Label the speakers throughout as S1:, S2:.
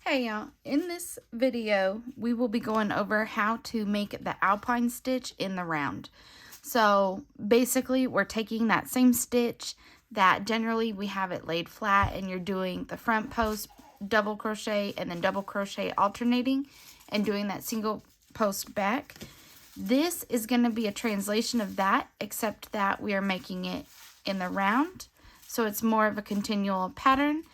S1: Hey y'all, in this video we will be going over how to make the Alpine stitch in the round. So basically we're taking that same stitch that generally we have it laid flat and you're doing the front post double crochet and then double crochet alternating and doing that single post back. This is going to be a translation of that, except that we are making it in the round, so it's more of a continual pattern.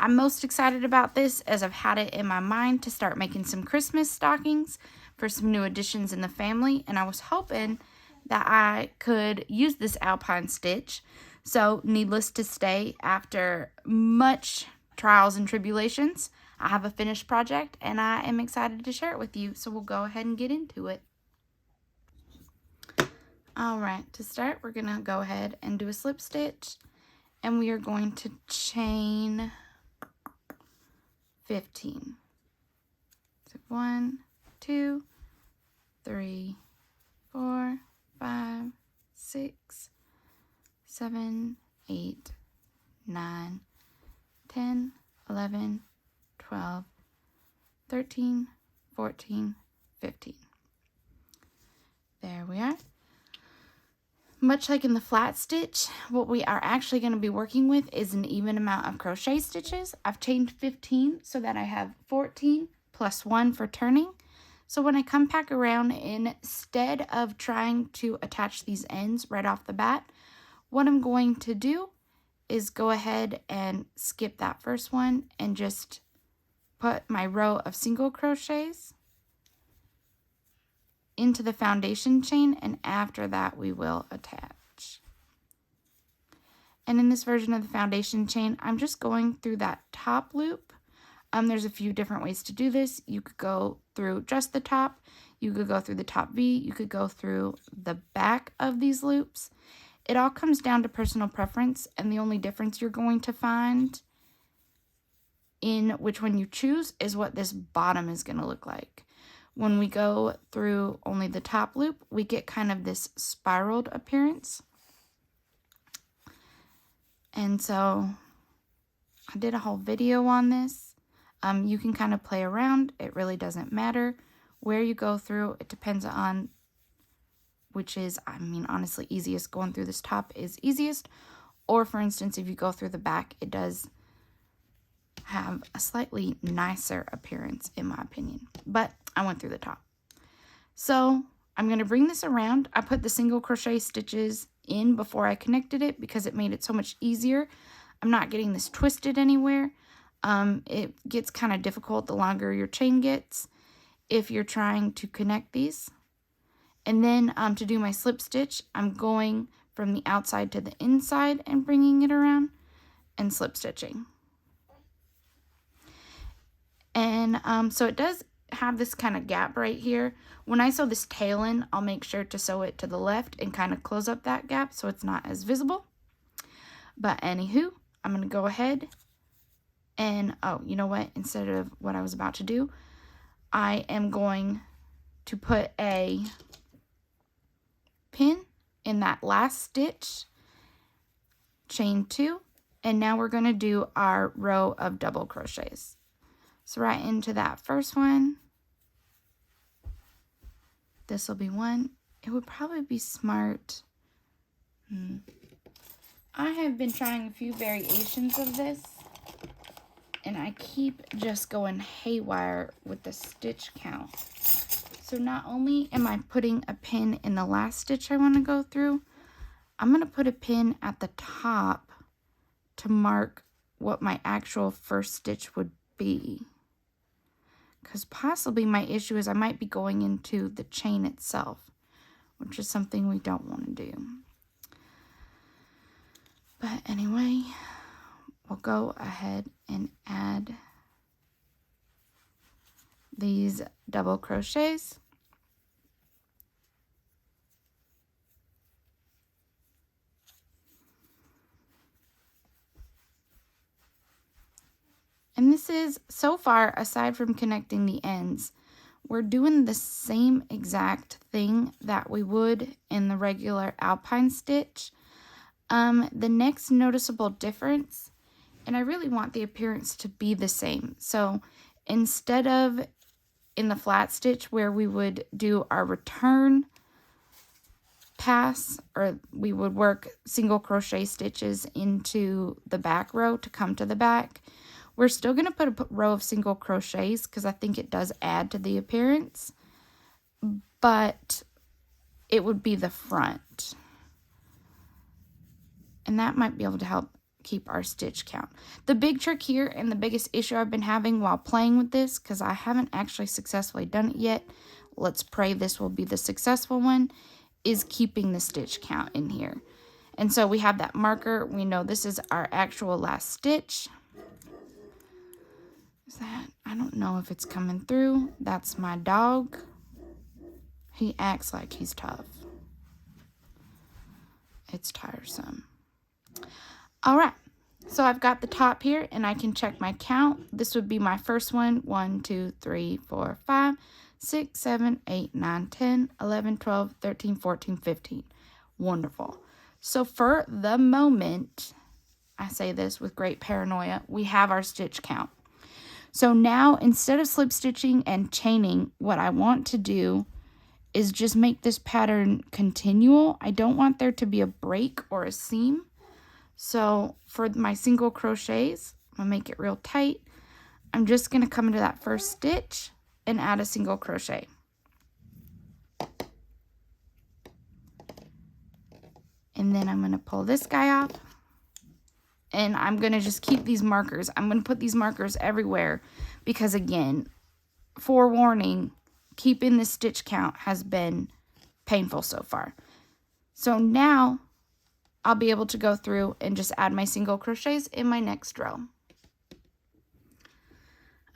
S1: I'm most excited about this as I've had it in my mind to start making some Christmas stockings for some new additions in the family, and I was hoping that I could use this Alpine stitch. So needless to say, after much trials and tribulations, I have a finished project and I am excited to share it with you. So we'll go ahead and get into it. Alright, to start we're going to go ahead and do a slip stitch, and we are going to chain 15. So 1, 2, 3, 4, 5, 6, 7, 8, 9, 10, 11, 12, 13, 14, 15. There we are. Much like in the flat stitch, what we are actually going to be working with is an even amount of crochet stitches. I've chained 15 so that I have 14 plus 1 for turning. So when I come back around, instead of trying to attach these ends right off the bat, what I'm going to do is go ahead and skip that first one and just put my row of single crochets into the foundation chain, and after that we will attach. And in this version of the foundation chain, I'm just going through that top loop. There's a few different ways to do this. You could go through just the top, you could go through the top V, you could go through the back of these loops. It all comes down to personal preference, and the only difference you're going to find in which one you choose is what this bottom is going to look like. When we go through only the top loop, we get kind of this spiraled appearance. And so I did a whole video on this. You can kind of play around. It really doesn't matter where you go through. It depends on which is, honestly, easiest. Going through this top is easiest. Or for instance, if you go through the back, it does have a slightly nicer appearance in my opinion, but I went through the top. So I'm going to bring this around. I put the single crochet stitches in before I connected it because it made it so much easier. I'm not getting this twisted anywhere. It gets kind of difficult the longer your chain gets if you're trying to connect these. And then to do my slip stitch, I'm going from the outside to the inside and bringing it around and slip stitching. And so it does have this kind of gap right here. When I sew this tail in, I'll make sure to sew it to the left and kind of close up that gap so it's not as visible. But anywho, I'm going to go ahead and, oh, you know what? Instead of what I was about to do, I am going to put a pin in that last stitch, chain 2, and now we're going to do our row of double crochets. So right into that first one, this will be one. It would probably be smart. I have been trying a few variations of this, and I keep just going haywire with the stitch count. So not only am I putting a pin in the last stitch I want to go through, I'm going to put a pin at the top to mark what my actual first stitch would be. Because possibly my issue is I might be going into the chain itself, which is something we don't want to do. But anyway, we'll go ahead and add these double crochets. And this is, so far, aside from connecting the ends, we're doing the same exact thing that we would in the regular Alpine stitch. The next noticeable difference, and I really want the appearance to be the same. So instead of in the flat stitch where we would do our return pass, or we would work single crochet stitches into the back row to come to the back, we're still going to put a row of single crochets because I think it does add to the appearance, but it would be the front. And that might be able to help keep our stitch count. The big trick here, and the biggest issue I've been having while playing with this, because I haven't actually successfully done it yet, let's pray this will be the successful one, is keeping the stitch count in here. And so we have that marker. We know this is our actual last stitch. Is that, I don't know if it's coming through. That's my dog. He acts like he's tough. It's tiresome. All right, so I've got the top here, and I can check my count. This would be my first one. 1, 2, 3, 4, 5, 6, 7, 8, 9, 10, 11, 12, 13, 14, 15. Wonderful. So for the moment, I say this with great paranoia, we have our stitch count. So now, instead of slip stitching and chaining, what I want to do is just make this pattern continual. I don't want there to be a break or a seam. So for my single crochets, I'm gonna make it real tight. I'm just gonna come into that first stitch and add a single crochet. And then I'm gonna pull this guy off, and I'm gonna just keep these markers. I'm gonna put these markers everywhere because, again, forewarning, keeping the stitch count has been painful so far. So now I'll be able to go through and just add my single crochets in my next row.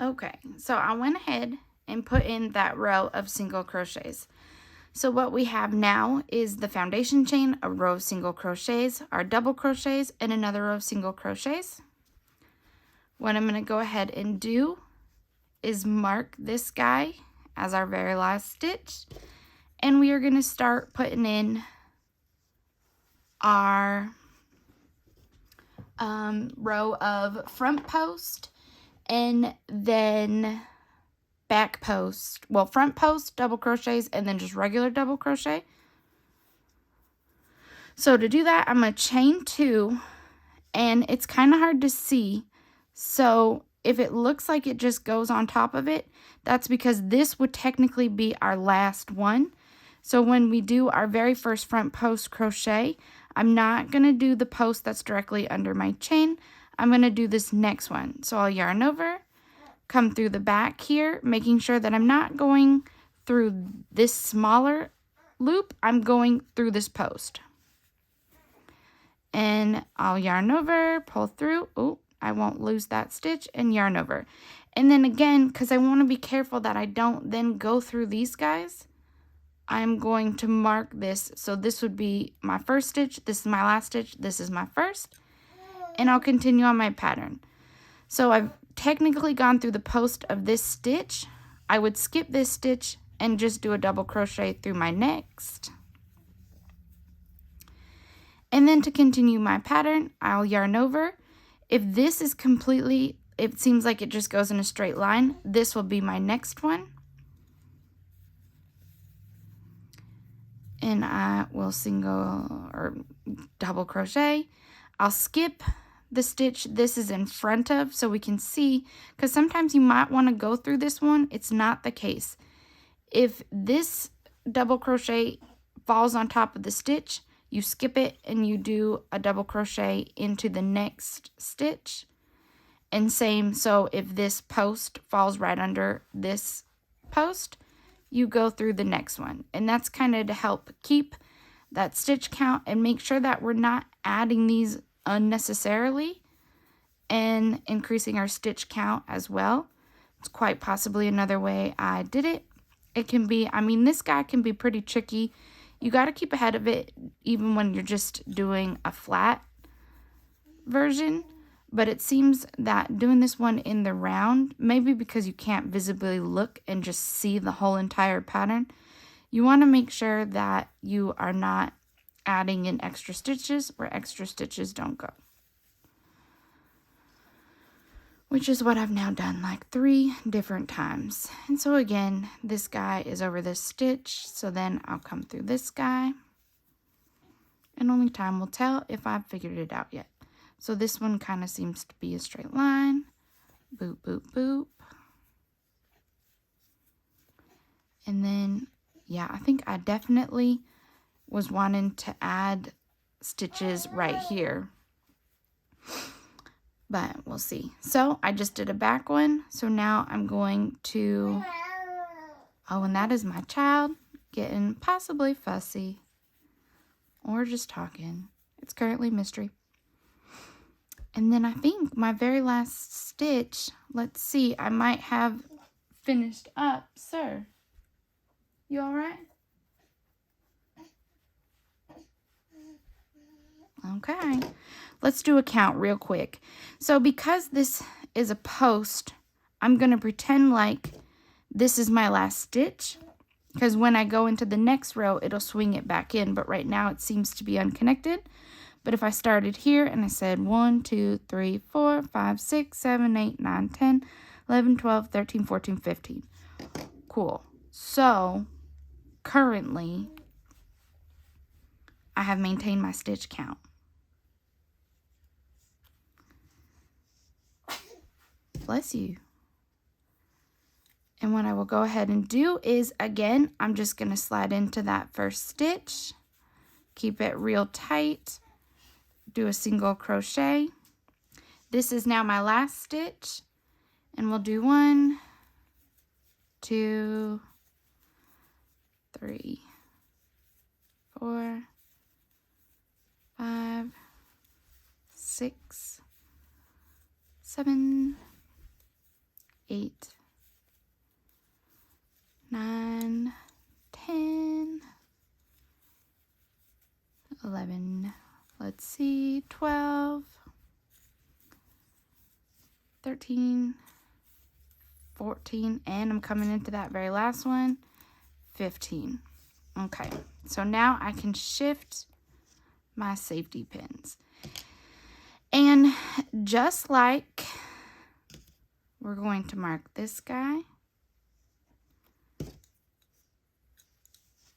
S1: Okay, so I went ahead and put in that row of single crochets. So what we have now is the foundation chain, a row of single crochets, our double crochets, and another row of single crochets. What I'm going to go ahead and do is mark this guy as our very last stitch, and we are going to start putting in our row of front post and then back post. Well, front post, double crochets, and then just regular double crochet. So to do that, I'm going to chain 2, and it's kind of hard to see. So if it looks like it just goes on top of it, that's because this would technically be our last one. So when we do our very first front post crochet, I'm not going to do the post that's directly under my chain. I'm going to do this next one. So I'll yarn over, come through the back here, making sure that I'm not going through this smaller loop. I'm going through this post. And I'll yarn over, pull through. Oh, I won't lose that stitch, and yarn over. And then again, because I want to be careful that I don't then go through these guys, I'm going to mark this. So this would be my first stitch, this is my last stitch, this is my first, and I'll continue on my pattern. So I've technically gone through the post of this stitch. I would skip this stitch and just do a double crochet through my next. And then to continue my pattern, I'll yarn over. If this is completely, it seems like it just goes in a straight line, this will be my next one. And I will single or double crochet. I'll skip the stitch this is in front of so we can see, because sometimes you might want to go through this one. It's not the case. If this double crochet falls on top of the stitch, you skip it and you do a double crochet into the next stitch. And same, so if this post falls right under this post, you go through the next one. And that's kind of to help keep that stitch count and make sure that we're not adding these unnecessarily and increasing our stitch count as well. It's quite possibly another way I did it. It can be, I mean, this guy can be pretty tricky. You got to keep ahead of it even when you're just doing a flat version. But it seems that doing this one in the round, maybe because you can't visibly look and just see the whole entire pattern, you want to make sure that you are not adding in extra stitches where extra stitches don't go. which is what I've now done like 3 different times. And so again, this guy is over this stitch, so then I'll come through this guy, and only time will tell if I've figured it out yet. So this one kind of seems to be a straight line. Boop, boop, boop. And then, yeah, I think I definitely was wanting to add stitches right here, but we'll see. So I just did a back one, so now I'm going to, oh, and that is my child getting possibly fussy or just talking. It's currently mystery. And then I think my very last stitch, let's see, I might have finished up. Sir, you all right? Okay, let's do a count real quick. So because this is a post, I'm going to pretend like this is my last stitch, because when I go into the next row, it'll swing it back in, but right now it seems to be unconnected. But if I started here and I said 1, 2, 3, 4, 5, 6, 7, 8, 9, 10, 11, 12, 13, 14, 15. Cool. So currently, I have maintained my stitch count. Bless you. And what I will go ahead and do is, again, I'm just going to slide into that first stitch, keep it real tight, do a single crochet. This is now my last stitch, and we'll do 1, 2, 3, 4, 5, 6, 7, 8, 9, 10, 11, let's see, 12, 13, 14, and I'm coming into that very last one, 15. Okay, so now I can shift my safety pins. And just like we're going to mark this guy,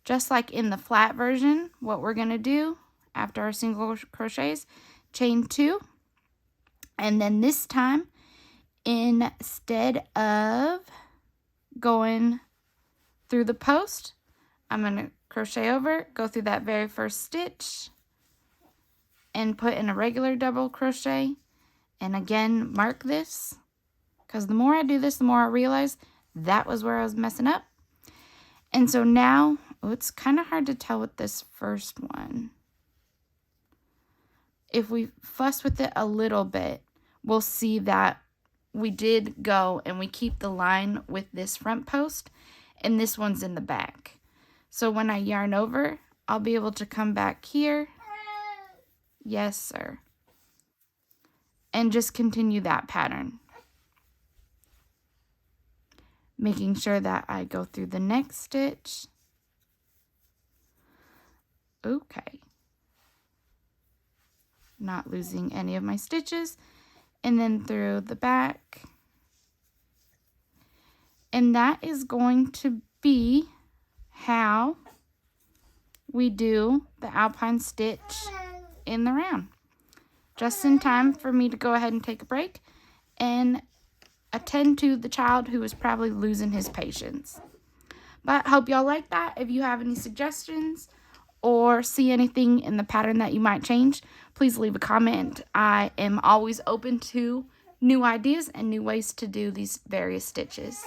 S1: just like in the flat version, what we're going to do after our single crochets, chain 2, and then this time, instead of going through the post, I'm going to crochet over, go through that very first stitch, and put in a regular double crochet, and again mark this, because the more I do this, the more I realize that was where I was messing up. And so now, oh, it's kind of hard to tell with this first one. If we fuss with it a little bit, we'll see that we did go and we keep the line with this front post, and this one's in the back. So when I yarn over, I'll be able to come back here. Yes, sir. And just continue that pattern. Making sure that I go through the next stitch. Okay. Not losing any of my stitches. And then through the back. And that is going to be how we do the Alpine stitch in the round. Just in time for me to go ahead and take a break and attend to the child who is probably losing his patience. But hope y'all like that. If you have any suggestions or see anything in the pattern that you might change, please leave a comment. I am always open to new ideas and new ways to do these various stitches.